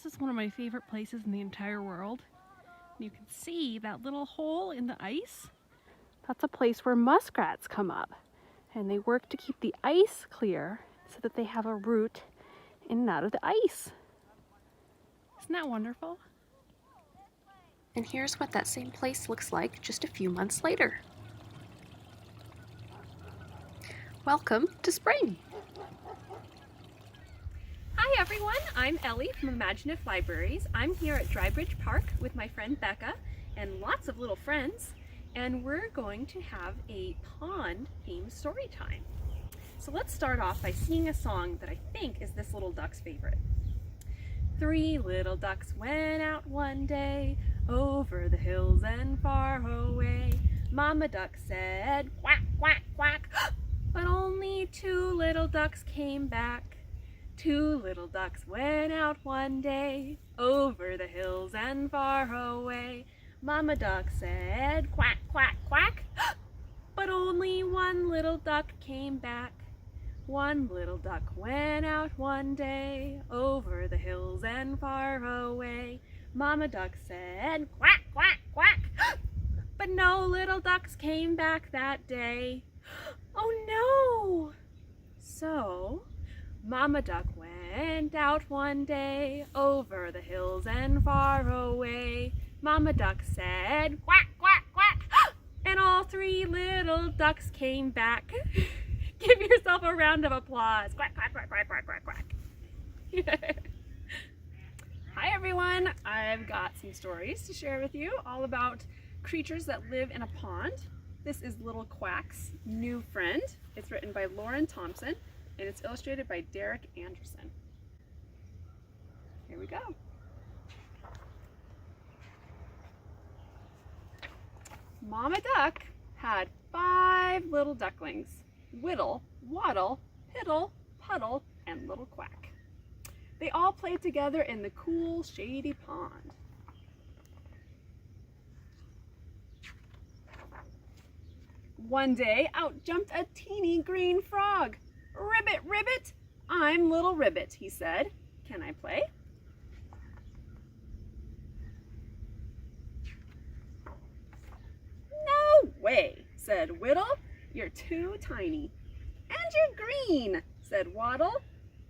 This is one of my favorite places in the entire world. You can see that little hole in the ice. That's a place where muskrats come up, and they work to keep the ice clear so that they have a route in and out of the ice. Isn't that wonderful? And here's what that same place looks like just a few months later. Welcome to spring. Hi everyone, I'm Ellie from ImagineIF Libraries. I'm here at Drybridge Park with my friend Becca and lots of little friends, and we're going to have a pond-themed story time. So let's start off by singing a song that I think is this little duck's favorite. 3 little ducks went out one day, over the hills and far away. Mama duck said, quack, quack, quack, but only 2 little ducks came back. 2 little ducks went out one day, over the hills and far away. Mama duck said, quack, quack, quack, but only 1 little duck came back. 1 little duck went out one day, over the hills and far away. Mama duck said, quack, quack, quack, but no little ducks came back that day. Oh no! So, Mama duck went out one day, over the hills and far away. Mama duck said, quack, quack, quack, and all 3 little ducks came back. Give yourself a round of applause. Quack, quack, quack, quack, quack, quack, quack. Hi everyone, I've got some stories to share with you all about creatures that live in a pond. This is Little Quack's new friend. It's written by Thompson and it's illustrated by Derek Anderson. Here we go. Mama duck had 5 little ducklings: Whittle, Waddle, Piddle, Puddle, and Little Quack. They all played together in the cool, shady pond. One day, out jumped a teeny green frog. "Ribbit, ribbit, I'm Little Ribbit," he said. "Can I play?" "No way," said Whittle. "You're too tiny." "And you're green," said Waddle.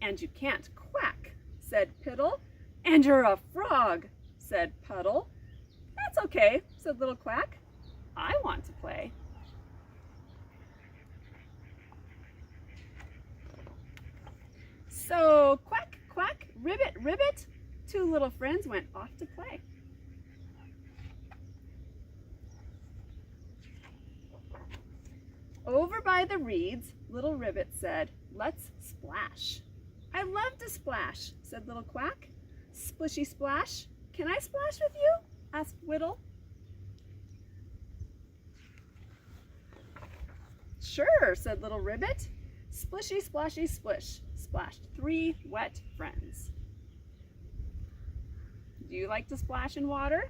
"And you can't quack," said Piddle. "And you're a frog," said Puddle. "That's okay," said Little Quack. "I want to play." So quack, quack, ribbit, ribbit, 2 little friends went off to play. Over by the reeds, Little Ribbit said, "Let's splash." "I love to splash," said Little Quack. "Splishy splash, can I splash with you?" asked Whittle. "Sure," said Little Ribbit. Splishy, splashy, splish, splashed 3 wet friends. Do you like to splash in water?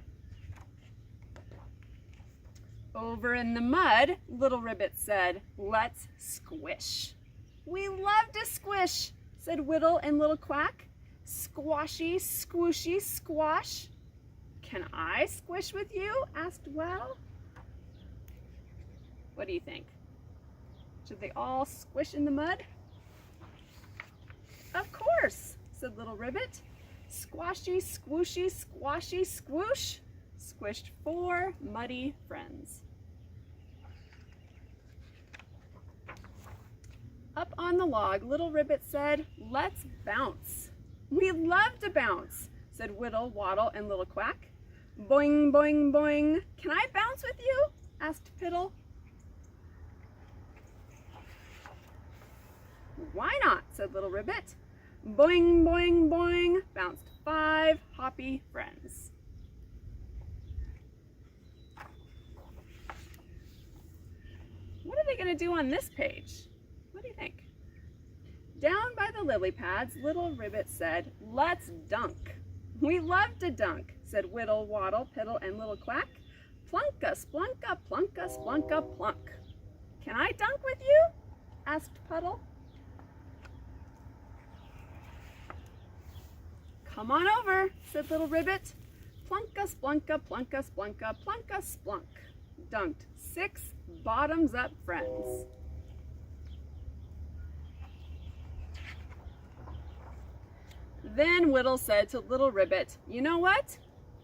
Over in the mud, Little Ribbit said, "Let's squish." "We love to squish," said Whittle and Little Quack. "Squashy, squooshy, squash. Can I squish with you?" asked Waddle. What do you think? Should they all squish in the mud? "Of course," said Little Ribbit. Squashy, squooshy, squashy, squoosh, squished 4 muddy friends. Up on the log, Little Ribbit said, "Let's bounce." "We love to bounce," said Whittle, Waddle, and Little Quack. Boing, boing, boing. "Can I bounce with you?" asked Piddle. "Why not?" said Little Ribbit. Boing, boing, boing, bounced 5 hoppy friends. What are they going to do on this page? What do you think? Down by the lily pads, Little Ribbit said, "Let's dunk." "We love to dunk," said Whittle, Waddle, Piddle, and Little Quack. Plunka, splunka, plunka, splunka, plunk. "Can I dunk with you?" asked Puddle. "Come on over," said little Ribbit. Plunka, splunka, plunka, splunka, plunka, splunk. Dunked 6 bottoms-up friends. Then Whittle said to little Ribbit, "You know what?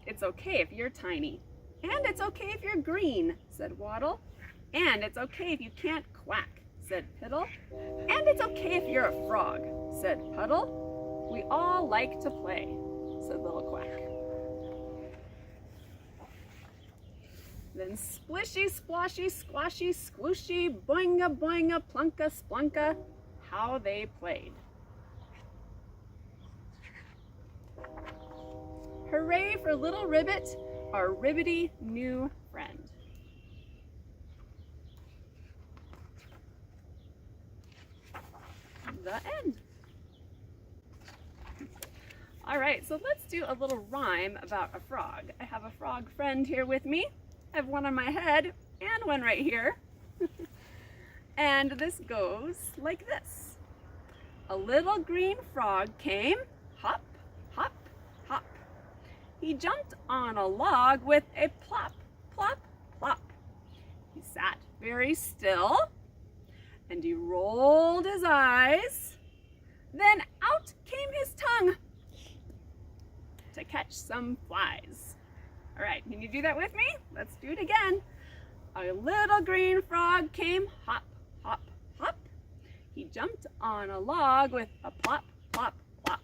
It's okay if you're tiny. And it's okay if you're green," said Waddle. "And it's okay if you can't quack," said Piddle. "And it's okay if you're a frog," said Puddle. "We all like to play," said little Quack. Then splishy, splashy, squashy, squooshy, boinga, boinga, plunka, splunka, how they played. Hooray for little Ribbit, our ribbity new friend. The end. All right, so let's do a little rhyme about a frog. I have a frog friend here with me. I have one on my head and one right here. And this goes like this. A little green frog came, hop, hop, hop. He jumped on a log with a plop, plop, plop. He sat very still, and he rolled his eyes. Then out came his tongue to catch some flies. All right, can you do that with me? Let's do it again. A little green frog came, hop, hop, hop. He jumped on a log with a plop, plop, plop.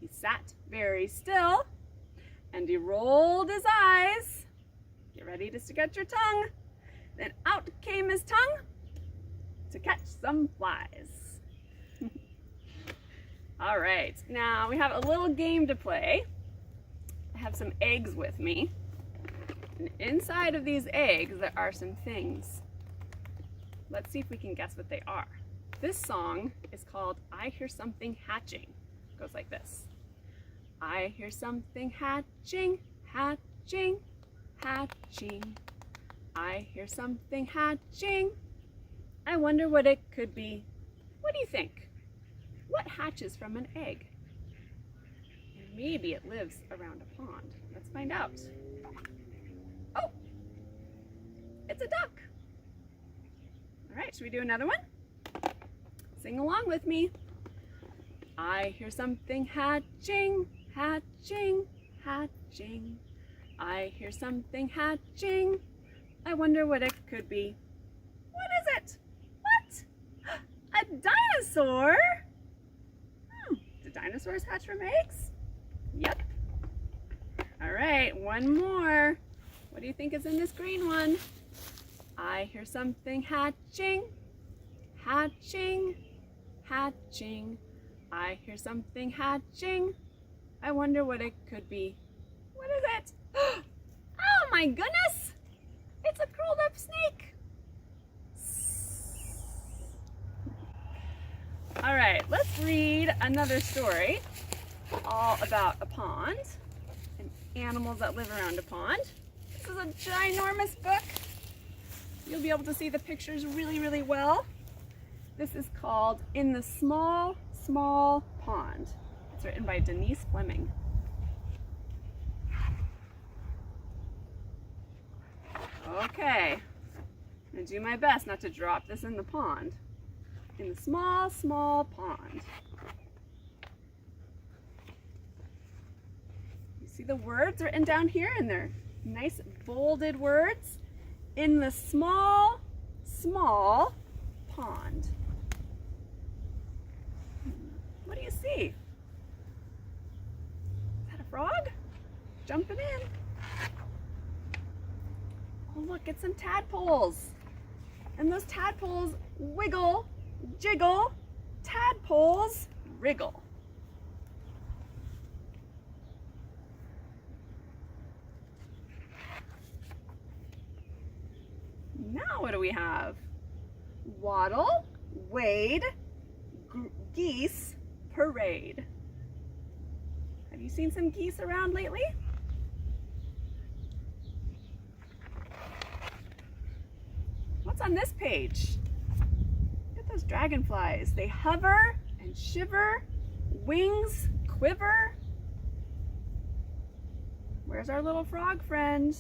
He sat very still, and he rolled his eyes. Get ready to stick out your tongue. Then out came his tongue to catch some flies. All right, now we have a little game to play. I have some eggs with me. And inside of these eggs, there are some things. Let's see if we can guess what they are. This song is called "I Hear Something Hatching." It goes like this. I hear something hatching, hatching, hatching. I hear something hatching. I wonder what it could be. What do you think? What hatches from an egg? And maybe it lives around a pond. Let's find out. Oh, it's a duck. All right, should we do another one? Sing along with me. I hear something hatching, hatching, hatching. I hear something hatching. I wonder what it could be. What is it? What? A dinosaur? Do dinosaurs hatch from eggs? Yep. All right, one more. What do you think is in this green one? I hear something hatching, hatching, hatching. I hear something hatching. I wonder what it could be. What is it? Oh my goodness! It's a curled up snake. All right, let's read another story all about a pond and animals that live around a pond. This is a ginormous book. You'll be able to see the pictures really, really well. This is called "In the Small, Small Pond." It's written by Denise Fleming. Okay, I'm gonna do my best not to drop this in the pond. In the small, small pond. You see the words written down here, and they're nice bolded words. In the small, small pond. What do you see? Is that a frog? Jumping in. Oh look, it's some tadpoles. And those tadpoles wiggle, jiggle, tadpoles wriggle. Now what do we have? Waddle, wade, geese, parade. Have you seen some geese around lately? What's on this page? Look at those dragonflies. They hover and shiver, wings quiver. Where's our little frog friend?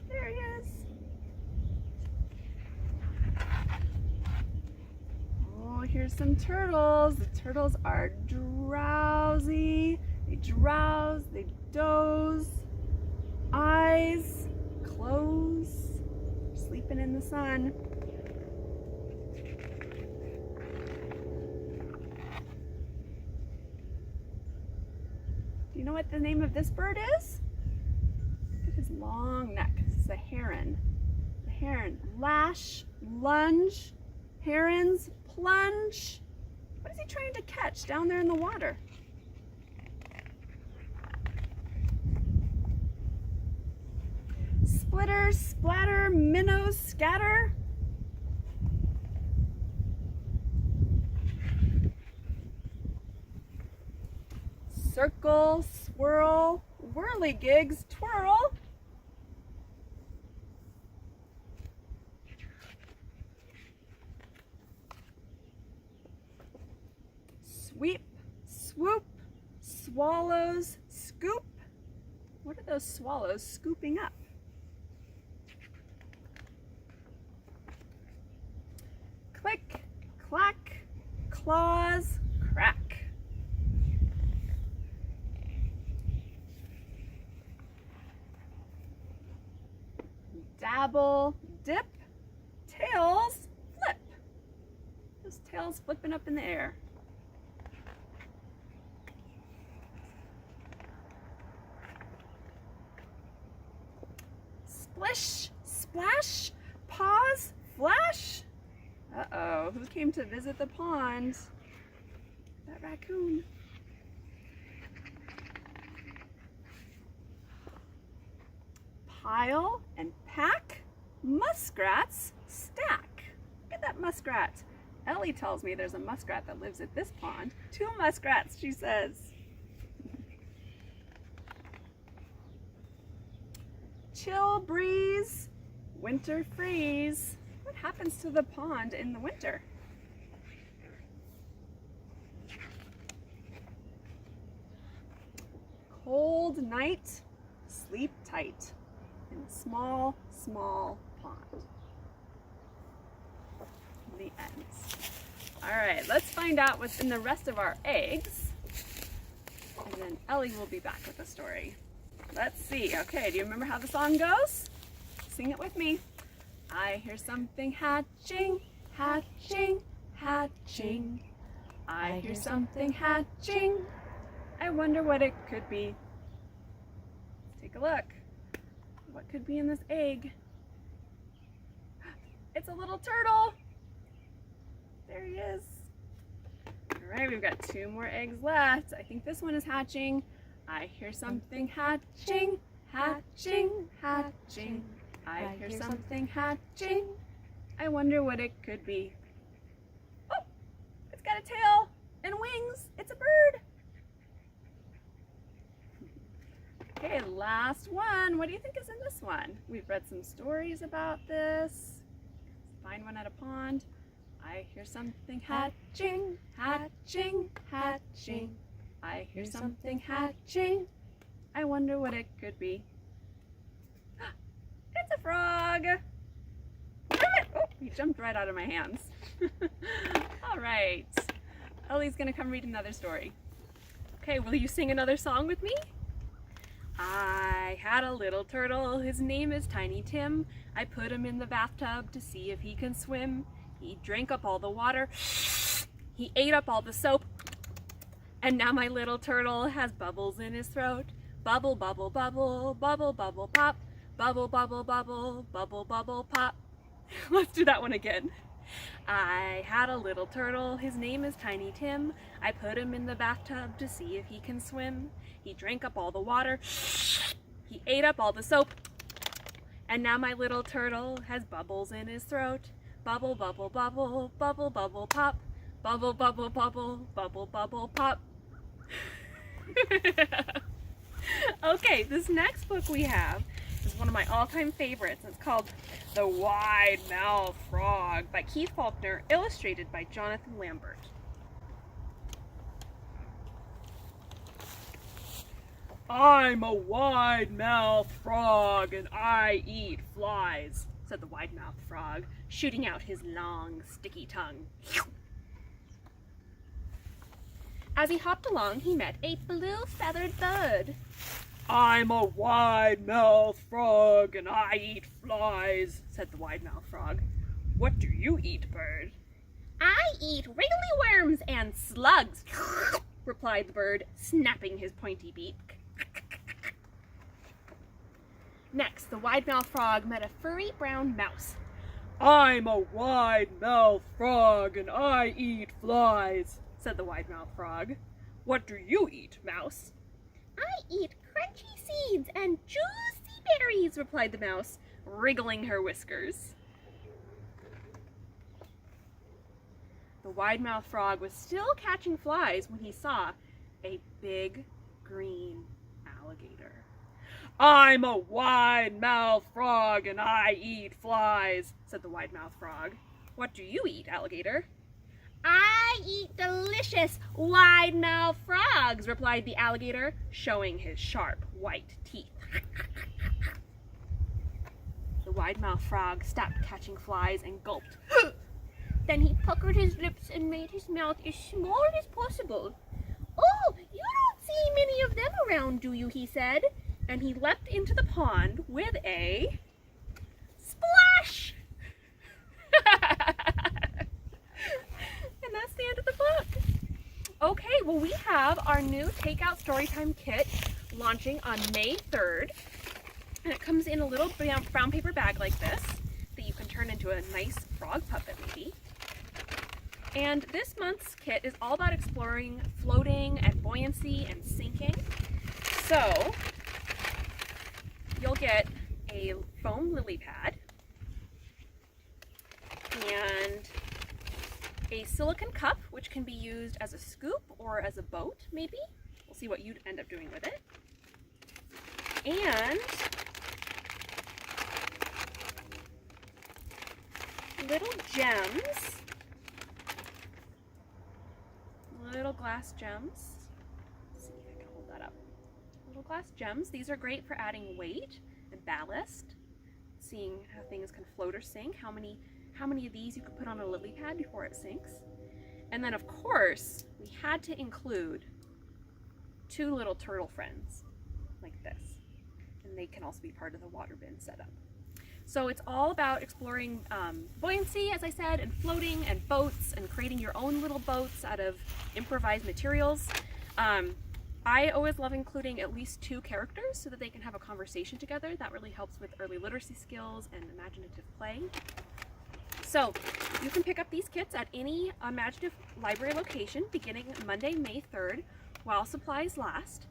There he is. Oh, here's some turtles. The turtles are drowsy. They drowse, they doze. Eyes close. Sleeping in the sun. Do you know what the name of this bird is? Look at his long neck. This is a heron. The heron. Lash, lunge, herons, plunge. What is he trying to catch down there in the water? Splitter, splatter, minnow, scatter. Circle, swirl, whirligigs, twirl. Sweep, swoop, swallows, scoop. What are those swallows scooping up? Click, clack, claws, crack. Dabble, dip, tails, flip. Those tails flipping up in the air. Splish, splash, pause, flash. Uh-oh, who came to visit the pond? That raccoon. Pile and pack, muskrats stack. Look at that muskrat. Ellie tells me there's a muskrat that lives at this pond. 2 muskrats, she says. Chill breeze, winter freeze. What happens to the pond in the winter? Cold night, sleep tight in a small, small pond. The end. All right, let's find out what's in the rest of our eggs. And then Ellie will be back with the story. Let's see. Okay, do you remember how the song goes? Sing it with me. I hear something hatching, hatching, hatching. I hear something hatching. I wonder what it could be. Let's take a look. What could be in this egg? It's a little turtle. There he is. All right, we've got 2 more eggs left. I think this one is hatching. I hear something hatching, hatching, hatching. I hear something hatching. I wonder what it could be. Oh, it's got a tail and wings. It's a bird. Okay, last one. What do you think is in this one? We've read some stories about this. Find one at a pond. I hear something hatching, hatching, hatching. I hear something hatching. I wonder what it could be. It's a frog. Oh, he jumped right out of my hands. All right. Ellie's gonna come read another story. Okay, will you sing another song with me? I had a little turtle, his name is Tiny Tim. I put him in the bathtub to see if he can swim. He drank up all the water, he ate up all the soap, and now my little turtle has bubbles in his throat. Bubble, bubble, bubble, bubble, bubble, pop. Bubble, bubble, bubble, bubble, bubble, pop. Let's do that one again. I had a little turtle, his name is Tiny Tim. I put him in the bathtub to see if he can swim. He drank up all the water, he ate up all the soap, and now my little turtle has bubbles in his throat. Bubble, bubble, bubble, bubble, bubble, pop. Bubble, bubble, bubble, bubble, bubble, pop. Okay, this next book we have is one of my all-time favorites. It's called The Wide-Mouthed Frog by Keith Faulkner, illustrated by Jonathan Lambert. I'm a wide-mouthed frog and I eat flies, said the wide-mouthed frog, shooting out his long, sticky tongue. As he hopped along, he met a blue-feathered bird. I'm a wide-mouthed frog and I eat flies, said the wide-mouthed frog. What do you eat, bird? I eat wriggly worms and slugs, replied the bird, snapping his pointy beak. Next, the wide-mouthed frog met a furry brown mouse. I'm a wide-mouthed frog and I eat flies, said the wide-mouthed frog. What do you eat, mouse? I eat crunchy seeds and juicy berries, replied the mouse, wriggling her whiskers. The wide-mouthed frog was still catching flies when he saw a big green alligator. I'm a wide-mouthed frog and I eat flies, said the wide-mouthed frog. What do you eat, alligator? I eat delicious wide-mouthed frogs, replied the alligator, showing his sharp white teeth. The wide-mouthed frog stopped catching flies and gulped. Then he puckered his lips and made his mouth as small as possible. Oh, you don't see many of them around, do you? He said, and he leapt into the pond with a splash! And that's the end of the book. Okay, well we have our new Takeout Storytime Kit launching on May 3rd. And it comes in a little brown paper bag like this that you can turn into a nice frog puppet maybe. And this month's kit is all about exploring floating and buoyancy and sinking. So you'll get a foam lily pad and a silicone cup, which can be used as a scoop or as a boat, maybe. We'll see what you'd end up doing with it. And little gems, little glass gems. Let's see if I can hold that up. Little glass gems. These are great for adding weight and ballast, seeing how things can float or sink, how many of these you could put on a lily pad before it sinks. And then of course, we had to include 2 little turtle friends like this. And they can also be part of the water bin setup. So it's all about exploring buoyancy, as I said, and floating and boats and creating your own little boats out of improvised materials. I always love including at least 2 characters so that they can have a conversation together. That really helps with early literacy skills and imaginative play. So you can pick up these kits at any ImagineIF library location beginning Monday, May 3rd, while supplies last.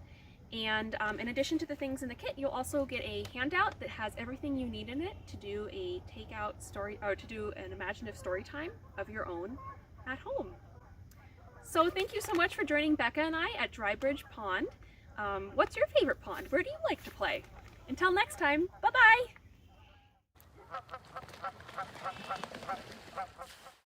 And in addition to the things in the kit, you'll also get a handout that has everything you need in it to do a takeout story, or to do an ImagineIF story time of your own at home. So thank you so much for joining Becca and I at Drybridge Pond. What's your favorite pond? Where do you like to play? Until next time, bye-bye!